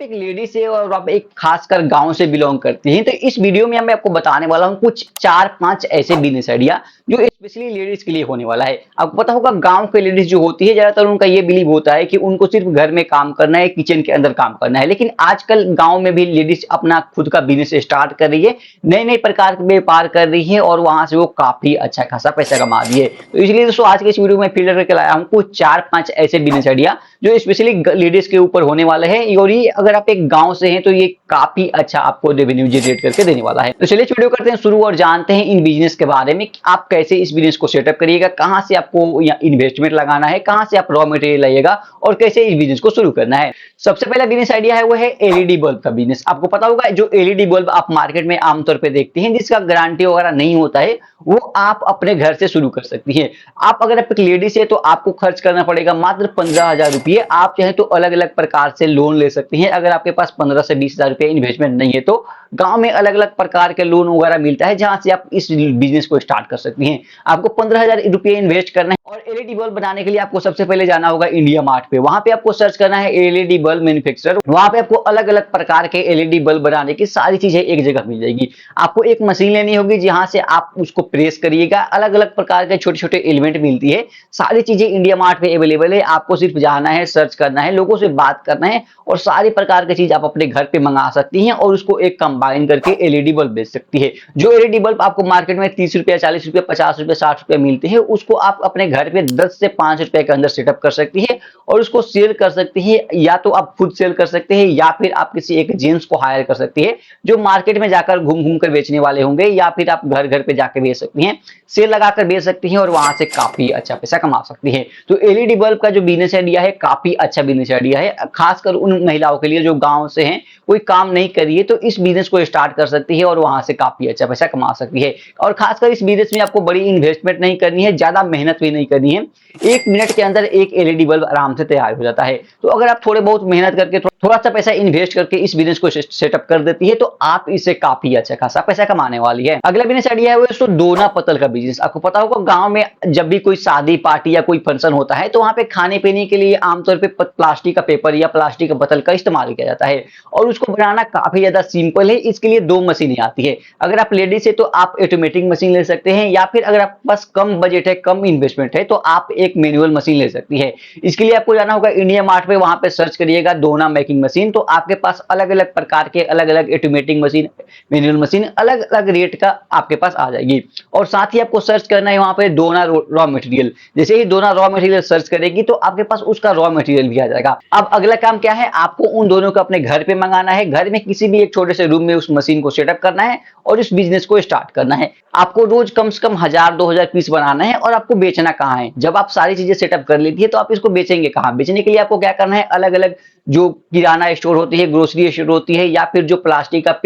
एक लेडीज है और आप एक खासकर गांव से बिलोंग करती हैं, तो इस वीडियो में मैं आपको बताने वाला हूं कुछ 4-5 ऐसे बिजनेस आइडिया जो स्पेशली लेडीज के लिए होने वाला है। आपको पता होगा गांव के लेडीज जो होती है, ज्यादातर उनका ये बिलीव होता है कि उनको सिर्फ घर में काम करना है, किचन के अंदर काम करना है। लेकिन आजकल गांव में भी लेडीज अपना खुद का बिजनेस स्टार्ट कर रही है, नए नए प्रकार के व्यापार कर रही है और वहां से वो काफी अच्छा खासा पैसा कमा रही है। तो इसलिए दोस्तों आज के इस वीडियो में फिल्टर करके लाया हूं कुछ 4-5 ऐसे बिजनेस आइडिया जो स्पेशली लेडीज के ऊपर होने वाले हैं, और ये अगर आप एक गांव से हैं तो ये काफी अच्छा आपको रेवेन्यू जनरेट करके देने वाला है। तो चलिए वीडियो करते हैं शुरू और जानते हैं इन बिजनेस के बारे में कि आप कैसे इस बिजनेस को सेटअप करिएगा, कहां से आपको इन्वेस्टमेंट लगाना है, कहां से आप रॉ मटेरियल लाइएगा और कैसे इस बिजनेस को शुरू करना है। सबसे पहला बिजनेस आइडिया है वो है एलईडी बल्ब का बिजनेस। आपको पता होगा जो एलईडी बल्ब आप मार्केट में आमतौर पर देखते हैं जिसका गारंटी वगैरह नहीं होता है, वो आप अपने घर से शुरू कर सकती हैं। आप अगर आप एक लेडीज है तो आपको खर्च करना पड़ेगा मात्र 15,000 रुपये। आप चाहे तो अलग अलग प्रकार से लोन ले सकती हैं। अगर आपके पास 15 से 20,000 रुपये इन्वेस्टमेंट नहीं है तो गांव में अलग अलग प्रकार के लोन वगैरह मिलता है जहां से आप इस बिजनेस को स्टार्ट कर सकती हैं। आपको 15,000 रुपये इन्वेस्ट करना है और एलईडी बल्ब बनाने के लिए आपको सबसे पहले जाना होगा इंडिया मार्ट पे। वहां पे आपको सर्च करना है एलईडी बल्ब मैन्युफैक्चरर। वहां पे आपको अलग अलग प्रकार के एलईडी बल्ब बनाने की सारी चीजें एक जगह मिल जाएगी। आपको एक मशीन लेनी होगी जहां से आप उसको प्रेस करिएगा। अलग अलग प्रकार के छोटे छोटे एलिमेंट मिलती है, सारी चीजें इंडिया मार्ट पे अवेलेबल है। आपको सिर्फ जाना है, सर्च करना है, लोगों से बात करना है और सारी प्रकार की चीज आप अपने घर पे मंगा सकती हैं और उसको एक कंबाइन करके एलईडी बल्ब बेच सकती है। जो एलईडी बल्ब आपको मार्केट में 30 रुपया, 40 रुपया, 50 रुपया, 60 रुपया मिलते हैं, उसको आप अपने घर पे 10 से 5 रुपए के अंदर सेटअप कर सकती है और उसको सेल कर सकती है। या तो आप खुद सेल कर सकते हैं या फिर आप किसी एक जेंट्स को हायर कर सकती है जो मार्केट में जाकर घूम घूम कर बेचने वाले होंगे, या फिर आप घर घर पे जाकर बेच सकती हैं, सेल लगाकर बेच सकती हैं और वहां से काफी अच्छा पैसा कमा सकती हैं। तो एलईडी बल्ब का जो बिजनेस आइडिया है काफी अच्छा बिजनेस आइडिया है, खासकर उन महिलाओं के लिए जो गांव से हैं, कोई काम नहीं कर रही है तो इस बिजनेस को स्टार्ट कर सकती है और वहां से काफी अच्छा पैसा कमा सकती है। और खासकर इस बिजनेस में आपको बड़ी इन्वेस्टमेंट नहीं करनी है, ज्यादा मेहनत भी नहीं करनी है। 1 मिनट के अंदर एक एलईडी बल्ब आराम से तैयार हो जाता है। तो अगर आप थोड़े बहुत मेहनत करके थोड़ा सा पैसा इन्वेस्ट करके इस बिजनेस को सेटअप कर देती है तो आप इससे काफी अच्छा खासा पैसा कमाने वाली है। अगला बिजनेस आइडिया है वो दोस्तों दोना पतल का बिजनेस। आपको पता होगा गांव में जब भी कोई शादी पार्टी या कोई फंक्शन होता है तो वहां पे खाने पीने के लिए आमतौर पे प्लास्टिक का पेपर या प्लास्टिक का पतल का इस्तेमाल किया जाता है और उसको बनाना काफी ज्यादा सिंपल है। इसके लिए 2 मशीनें आती है। अगर आप लेडीज है तो आप ऑटोमेटिक मशीन ले सकते हैं, या फिर अगर आपके पास कम बजट है, कम इन्वेस्टमेंट है तो आप एक मैनुअल मशीन ले सकती है। इसके लिए आपको जाना होगा इंडिया मार्ट पे। वहां पे सर्च करिएगा दोना मेकिंग मशीन, तो आपके पास अलग अलग प्रकार के अलग अलग ऑटोमेटिक मशीन, मैनुअल मशीन अलग अलग रेट का आपके पास आ जाएगी। और साथ ही आपको सर्च करना है वहां पे दोना रॉ मटेरियल। जैसे ही दोना रॉ मटेरियल सर्च करेगी तो आपके पास उसका रॉ मटेरियल भी आ जाएगा। अब अगला काम क्या है, आपको उन दोनों को अपने घर पे मंगाना है। घर में किसी भी एक छोटे से रूम में उस मशीन को सेटअप करना है और इस बिजनेस को स्टार्ट करना है। आपको रोज कम से कम 1000-2000 पीस बनाना है। और आपको बेचना कहाँ है, जब आप सारी चीजें सेटअप कर लेती है तो आप इसको बेचेंगे कहाँ। बेचने के लिए आपको क्या करना है, अलग अलग जो किराना स्टोर होती है, ग्रोसरी स्टोर होती है, या फिर जो प्लास्टिक का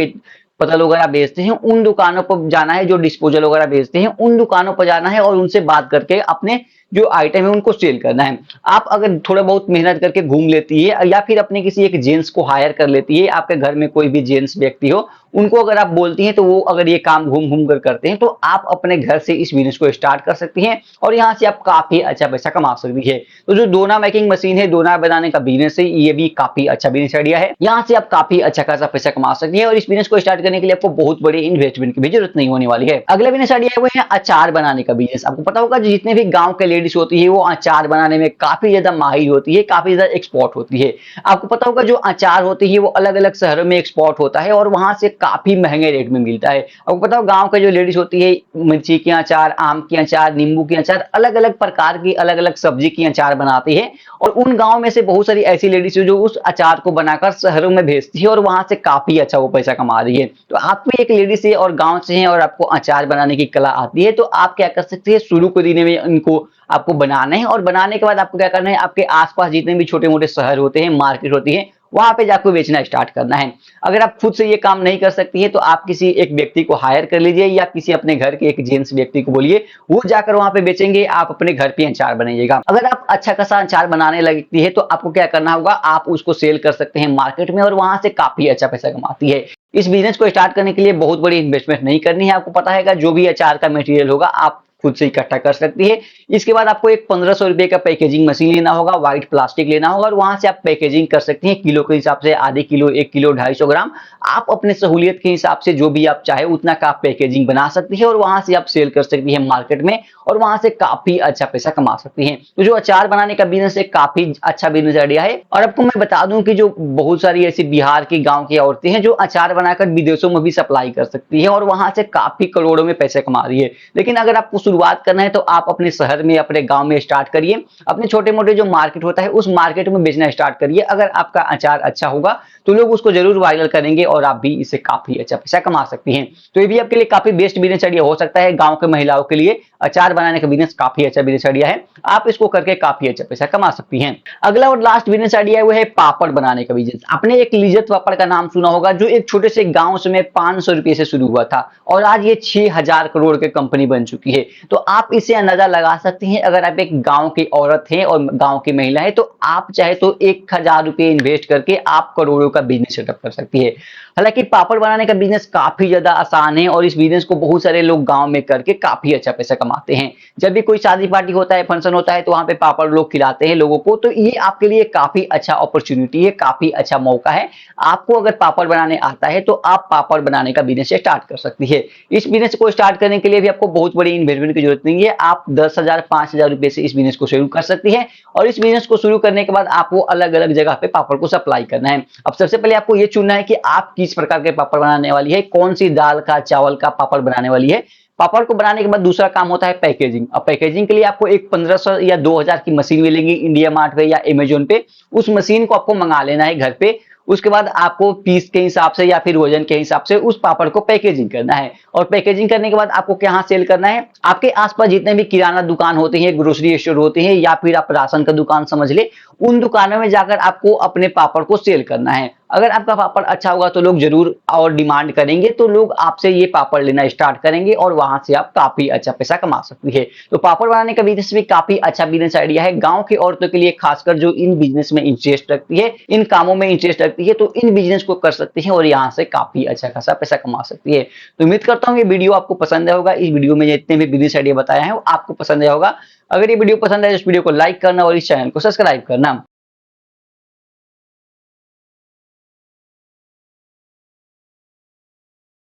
पतल वगैरह बेचते हैं उन दुकानों पर जाना है। जो डिस्पोजल वगैरह बेचते हैं उन दुकानों पर जाना है और उनसे बात करके अपने जो आइटम है उनको सेल करना है। आप अगर थोड़ा बहुत मेहनत करके घूम लेती है या फिर अपने किसी एक जेंट्स को हायर कर लेती है, आपके घर में कोई भी जेंट्स व्यक्ति हो, उनको अगर आप बोलती हैं तो वो अगर ये काम घूम घूम कर करते हैं तो आप अपने घर से इस बिजनेस को स्टार्ट कर सकती हैं और यहाँ से आप काफी अच्छा पैसा कमा सकती है। तो जो दोना मेकिंग मशीन है, दोना बनाने का बिजनेस है, ये भी काफी अच्छा बिजनेस आइडिया है। यहाँ से आप काफी अच्छा खासा पैसा कमा सकती है और इस बिजनेस को स्टार्ट करने के लिए आपको बहुत बड़ी इन्वेस्टमेंट की भी जरूरत नहीं होने वाली है। अगला बिजनेस आइडिया है वो है अचार बनाने का बिजनेस। आपको पता होगा जितने भी गाँव के लेडीज होती है वो अचार बनाने में काफी ज्यादा माहिर होती है, काफी ज्यादा एक्सपर्ट होती है। आपको पता होगा जो अचार होती है वो अलग अलग शहरों में एक्सपोर्ट होता है और वहां से काफी महंगे रेट में मिलता है। आपको पता होगा गांव के जो लेडीज होती है मिर्ची के अचार, आम के अचार, नींबू के अचार, अलग अलग प्रकार की अलग अलग सब्जी की अचार बनाती है। और उन गांव में से बहुत सारी ऐसी लेडीज जो उस अचार को बनाकर शहरों में भेजती है और वहां से काफी अच्छा वो पैसा कमा रही है। तो आप भी एक लेडीज है और गाँव से है और आपको अचार बनाने की कला आती है तो आप क्या कर सकते हैं, शुरू के दिन में इनको आपको बनाना है और बनाने के बाद आपको क्या करना है, आपके आसपास जितने भी छोटे मोटे शहर होते हैं, मार्केट होती है, वहां पे जाकर बेचना स्टार्ट करना है। अगर आप खुद से ये काम नहीं कर सकती है तो आप किसी एक व्यक्ति को हायर कर लीजिए या किसी अपने घर के एक जेंट्स व्यक्ति को बोलिए, वो जाकर वहां पे बेचेंगे, आप अपने घर पे अचार बनाइएगा। अगर आप अच्छा खासा अचार बनाने लगती है तो आपको क्या करना होगा, आप उसको सेल कर सकते हैं मार्केट में और वहां से काफी अच्छा पैसा कमाती है। इस बिजनेस को स्टार्ट करने के लिए बहुत बड़ी इन्वेस्टमेंट नहीं करनी है। आपको पता है जो भी अचार का मटेरियल होगा आप खुद से इकट्ठा कर सकती है। इसके बाद आपको एक 1500 रुपए का पैकेजिंग मशीन लेना होगा, व्हाइट प्लास्टिक लेना होगा और वहां से आप पैकेजिंग कर सकती हैं किलो के हिसाब से, आधे किलो, 1 किलो, 250 ग्राम। आप अपने सहूलियत के हिसाब से जो भी आप चाहे उतना का आप पैकेजिंग बना सकती है और वहां से आप सेल कर सकती है मार्केट में और वहां से काफी अच्छा पैसा कमा सकती हैं। तो जो अचार बनाने का बिजनेस है काफी अच्छा बिजनेस आइडिया है। और आपको मैं बता दूं कि जो बहुत सारी ऐसी बिहार की गांव की औरतें हैं जो अचार बनाकर विदेशों में भी सप्लाई कर सकती है और वहां से काफी करोड़ों में पैसे कमा रही है। लेकिन अगर आपको शुरुआत करना है तो आप अपने शहर में, अपने गांव में स्टार्ट करिए। अपने छोटे मोटे जो मार्केट होता है उस मार्केट में बेचना स्टार्ट करिए। अगर आपका अचार अच्छा होगा तो लोग उसको जरूर वायरल करेंगे और आप भी इससे काफी अच्छा पैसा कमा सकती हैं। तो ये भी आपके लिए काफी बेस्ट बिजनेस आइडिया हो सकता है। गांव के महिलाओं के लिए अचार बनाने का बिजनेस काफी अच्छा बिजनेस आइडिया है। आप इसको करके काफी अच्छा पैसा कमा सकती हैं। अगला और लास्ट बिजनेस आइडिया है वो है पापड़ बनाने का बिजनेस। आपने एक लिज्जत पापड़ का नाम सुना होगा जो एक छोटे से गांव में 500 रुपए से शुरू हुआ था और आज ये 6000 करोड़ की कंपनी बन चुकी है। तो आप इसे अंदाजा लगा सकती हैं, अगर आप एक गांव की औरत हैं और गांव की महिला है तो आप चाहे तो 1000 रुपए इन्वेस्ट करके आप करोड़ों का बिजनेस सेटअप कर सकती है। हालांकि पापड़ बनाने का बिजनेस काफी ज्यादा आसान है और इस बिजनेस को बहुत सारे लोग गांव में करके काफी अच्छा पैसा कमाते हैं। जब भी कोई शादी पार्टी होता है, फंक्शन होता है तो वहां पे पापड़ लोग खिलाते हैं लोगों को। तो ये आपके लिए काफी अच्छा अपॉर्चुनिटी है, काफी अच्छा मौका है। आपको अगर पापड़ बनाने आता है तो आप पापड़ बनाने का बिजनेस स्टार्ट कर सकती है। इस बिजनेस को स्टार्ट करने के लिए भी आपको बहुत बड़ी इन्वेस्टमेंट की जरूरत नहीं है। आप 10,000 5,000 रुपए से इस बिजनेस को शुरू कर सकती है और इस बिजनेस को शुरू करने के बाद आपको अलग अलग जगह पे पापड़ को सप्लाई करना है। अब सबसे पहले आपको ये चुनना है कि आप किस प्रकार के पापड़ बनाने वाली है, कौन सी दाल का, चावल का पापड़ बनाने वाली है। पापड़ को बनाने के बाद दूसरा काम होता है पैकेजिंग। अब पैकेजिंग के लिए आपको एक 1500 या 2000 की मशीन मिलेगी इंडिया मार्ट पे या अमेजोन पे। उस मशीन को आपको मंगा लेना है घर पे। उसके बाद आपको पीस के हिसाब से या फिर वजन के हिसाब से उस पापड़ को पैकेजिंग करना है और पैकेजिंग करने के बाद आपको कहाँ सेल करना है, आपके आसपास जितने भी किराना दुकान होते हैं, ग्रोसरी स्टोर होते हैं या फिर आप राशन का दुकान समझ ले, उन दुकानों में जाकर आपको अपने पापड़ को सेल करना है। अगर आपका पापड़ अच्छा होगा तो लोग जरूर और डिमांड करेंगे, तो लोग आपसे ये पापड़ लेना स्टार्ट करेंगे और वहां से आप काफी अच्छा पैसा कमा सकती है। तो पापड़ बनाने का बिजनेस भी काफी अच्छा बिजनेस आइडिया है गांव की औरतों के लिए, खासकर जो इन बिजनेस में इंटरेस्ट रखती है, इन कामों में इंटरेस्ट रखती है, तो इन बिजनेस को कर सकती है और यहाँ से काफी अच्छा खासा पैसा कमा सकती है। तो उम्मीद करता हूँ ये वीडियो आपको पसंद आया होगा। इस वीडियो में जितने भी बिजनेस आइडिया बताया है वो आपको पसंद आया होगा। अगर ये वीडियो पसंद आए तो इस वीडियो को लाइक करना और इस चैनल को सब्सक्राइब करना।